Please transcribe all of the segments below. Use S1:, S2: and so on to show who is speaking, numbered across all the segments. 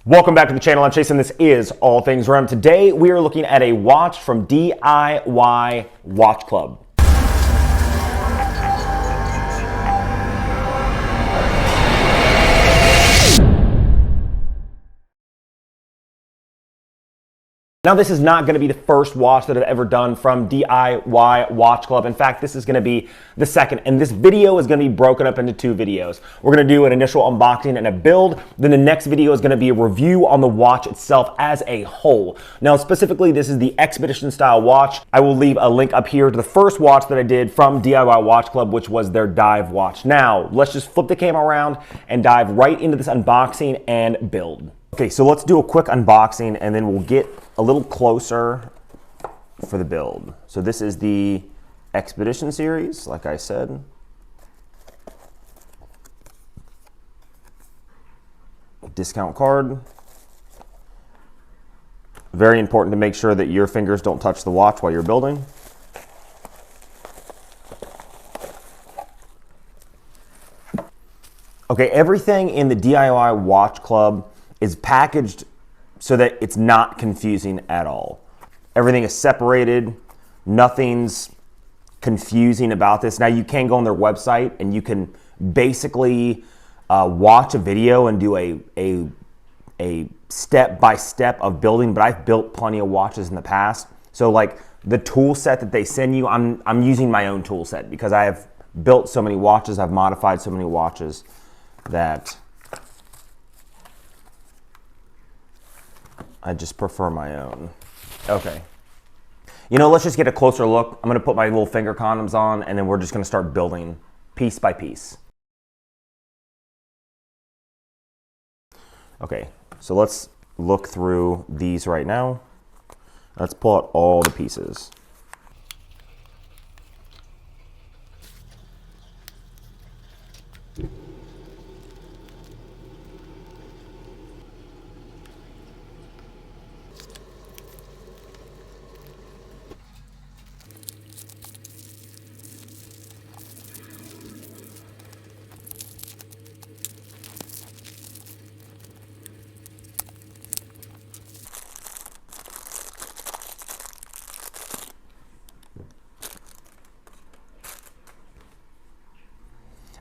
S1: Welcome back to the channel. I'm Chase and this is All Things Rem. Today we are looking at a watch from DIY Watch Club. Now, this is not going to be the first watch that I've ever done from DIY Watch Club. In fact, this is going to be the second, and this video is going to be broken up into two videos. We're going to do an initial unboxing and a build, then the next video is going to be a review on the watch itself as a whole. Now, specifically, this is the Expedition style watch. I will leave a link up here to the first watch that I did from DIY Watch Club, which was their dive watch. Now, let's just flip the camera around and dive right into this unboxing and build. Okay, so let's do a quick unboxing and then we'll get a little closer for the build. So this is the Expedition series, like I said. Discount card. Very important to make sure that your fingers don't touch the watch while you're building. Okay, everything in the DIY Watch Club is packaged so that it's not confusing at all. Everything is separated. Nothing's confusing about this. Now, you can go on their website and you can basically watch a video and do a step-by-step of building, but I've built plenty of watches in the past. So like the tool set that they send you, I'm using my own tool set because I have built so many watches, I've modified so many watches that I just prefer my own. Okay. You know, let's just get a closer look. I'm going to put my little finger condoms on, and then we're just going to start building piece by piece. Okay, so let's look through these right now. Let's pull out all the pieces.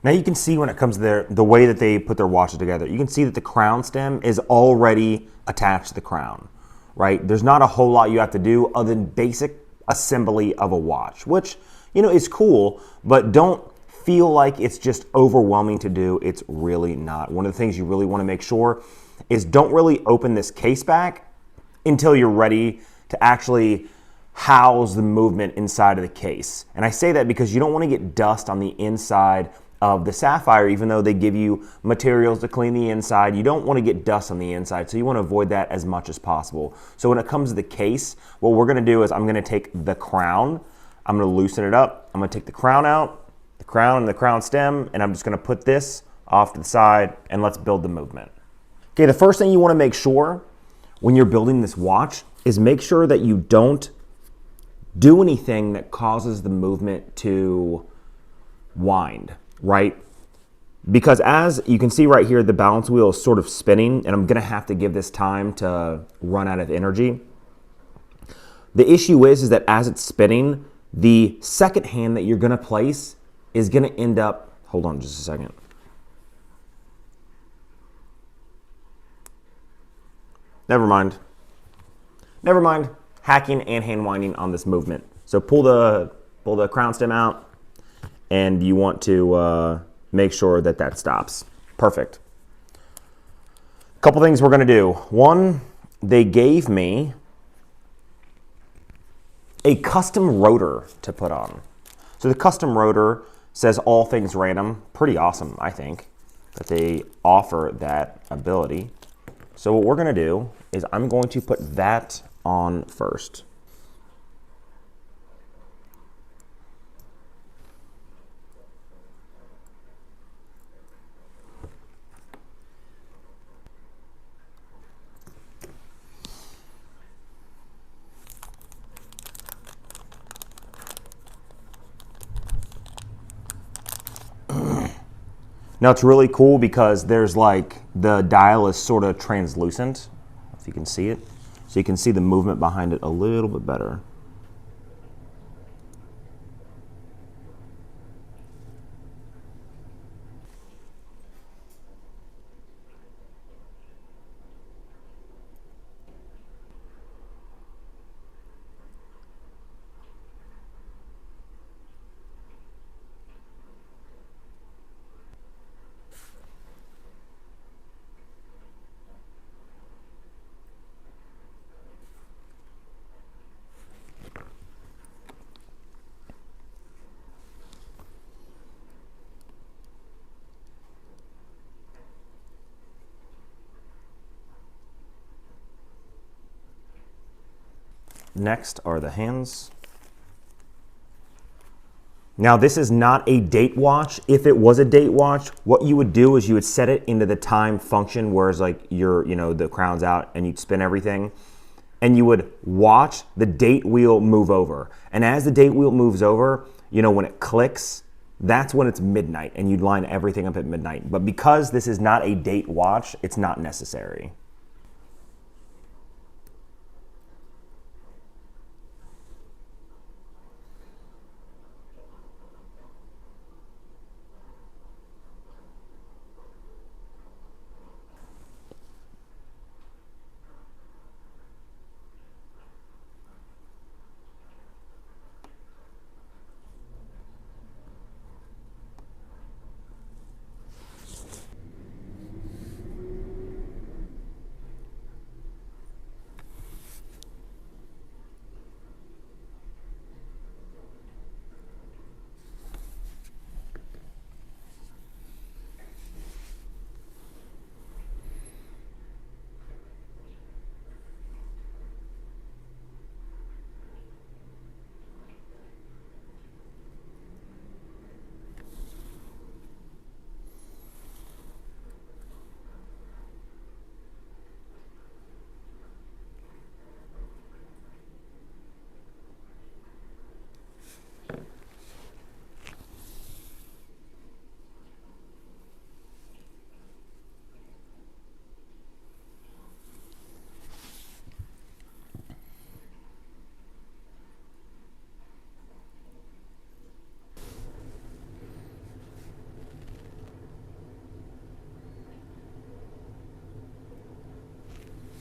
S1: Now you can see when it comes to the way that they put their watches together, you can see that the crown stem is already attached to the crown, right? There's not a whole lot you have to do other than basic assembly of a watch, which, you know, is cool, but don't feel like it's just overwhelming to do. It's really not. One of the things you really want to make sure is don't really open this case back until you're ready to actually house the movement inside of the case. And I say that because you don't want to get dust on the inside of the Sapphire, even though they give you materials to clean the inside. You don't want to get dust on the inside, so you want to avoid that as much as possible. So when it comes to the case, what we're going to do is I'm going to take the crown, I'm going to loosen it up, I'm going to take the crown out, the crown and the crown stem, and I'm just going to put this off to the side, and let's build the movement. Okay, the first thing you want to make sure when you're building this watch is make sure that you don't do anything that causes the movement to wind, right? Because as you can see right here, the balance wheel is sort of spinning, and I'm gonna have to give this time to run out of energy. The issue is that as it's spinning, the second hand that you're gonna place is gonna end up, hold on just a second. Never mind. Never mind. Hacking and hand winding on this movement. So pull the crown stem out, and you want to make sure that that stops. Perfect. A couple things we're going to do. One, they gave me a custom rotor to put on. So the custom rotor says All Things Random. Pretty awesome, I think, that they offer that ability. So what we're going to do is I'm going to put that on first. Now it's really cool because there's like the dial is sort of translucent, if you can see it. So you can see the movement behind it a little bit better. Next are the hands. Now this is not a date watch. If it was a date watch, what you would do is you would set it into the time function, whereas like the crown's out and you'd spin everything, and you would watch the date wheel move over. And as the date wheel moves over, when it clicks, that's when it's midnight, and you'd line everything up at midnight. But because this is not a date watch, it's not necessary.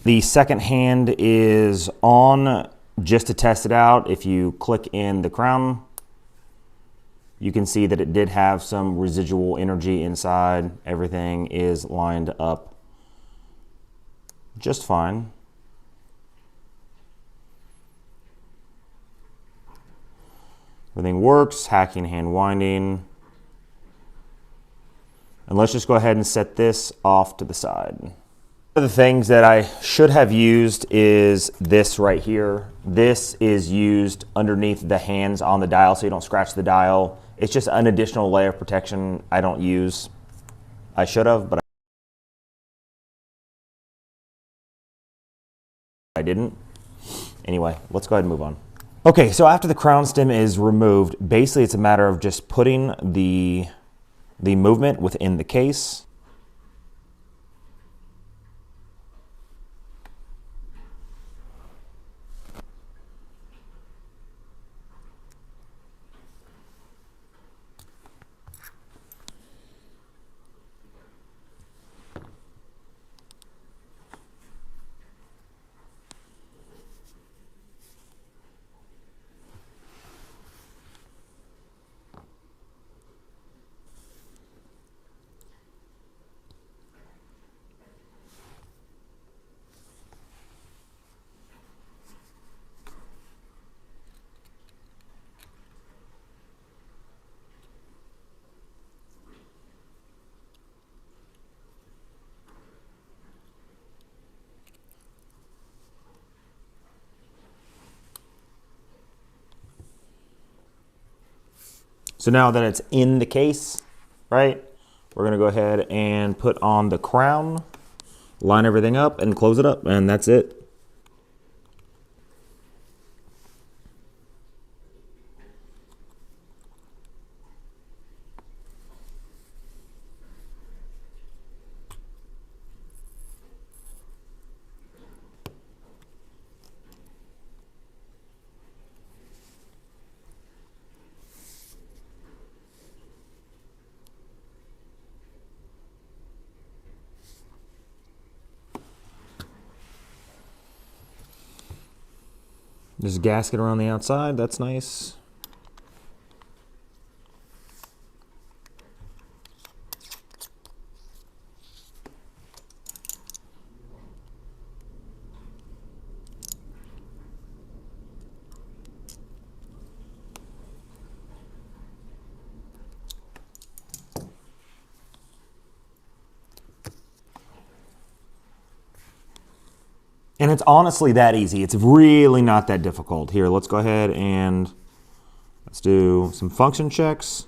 S1: The second hand is on just to test it out. If you click in the crown, you can see that it did have some residual energy inside. Everything is lined up just fine. Everything works, hacking, hand winding. And let's just go ahead and set this off to the side. One of the things that I should have used is this right here. This is used underneath the hands on the dial so you don't scratch the dial. It's just an additional layer of protection I don't use. I should have, but I didn't. Anyway, let's go ahead and move on. Okay, so after the crown stem is removed, basically it's a matter of just putting the movement within the case. So now that it's in the case, right, we're gonna go ahead and put on the crown, line everything up and close it up, and that's it. There's a gasket around the outside. That's nice. And it's honestly that easy. It's really not that difficult. Here, let's go ahead and let's do some function checks.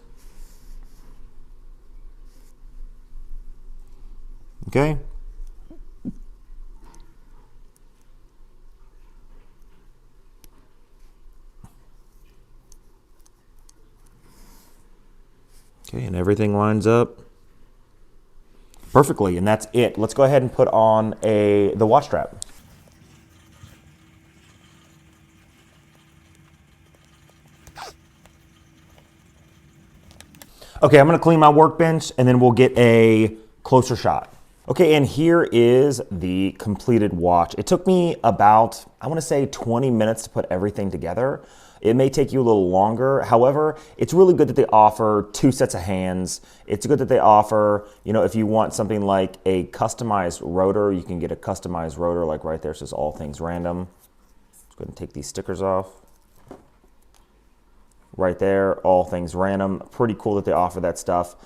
S1: Okay. Okay, and everything lines up perfectly, and that's it. Let's go ahead and put on the watch strap. Okay, I'm gonna clean my workbench and then we'll get a closer shot. Okay, and here is the completed watch. It took me about, I wanna say 20 minutes to put everything together. It may take you a little longer. However, it's really good that they offer 2 sets of hands. It's good that they offer, you know, if you want something like a customized rotor, you can get a customized rotor like right there. It says all things random. Let's go ahead and take these stickers off. Right there, all things random. Pretty cool that they offer that stuff.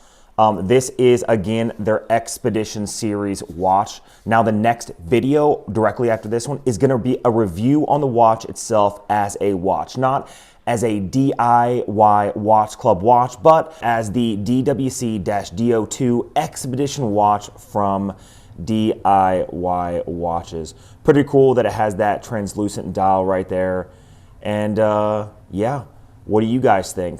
S1: This is, again, their Expedition Series watch. Now, the next video directly after this one is going to be a review on the watch itself as a watch. Not as a DIY Watch Club watch, but as the DWC-DO2 Expedition watch from DIY Watches. Pretty cool that it has that translucent dial right there. And yeah. What do you guys think?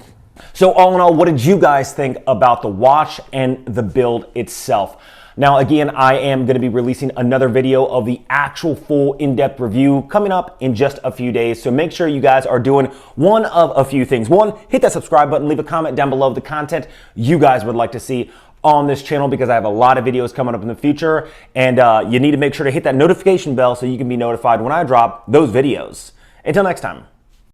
S1: So all in all, what did you guys think about the watch and the build itself? Now, again, I am going to be releasing another video of the actual full in-depth review coming up in just a few days. So make sure you guys are doing one of a few things. One, hit that subscribe button, leave a comment down below of the content you guys would like to see on this channel, because I have a lot of videos coming up in the future. And you need to make sure to hit that notification bell so you can be notified when I drop those videos. Until next time.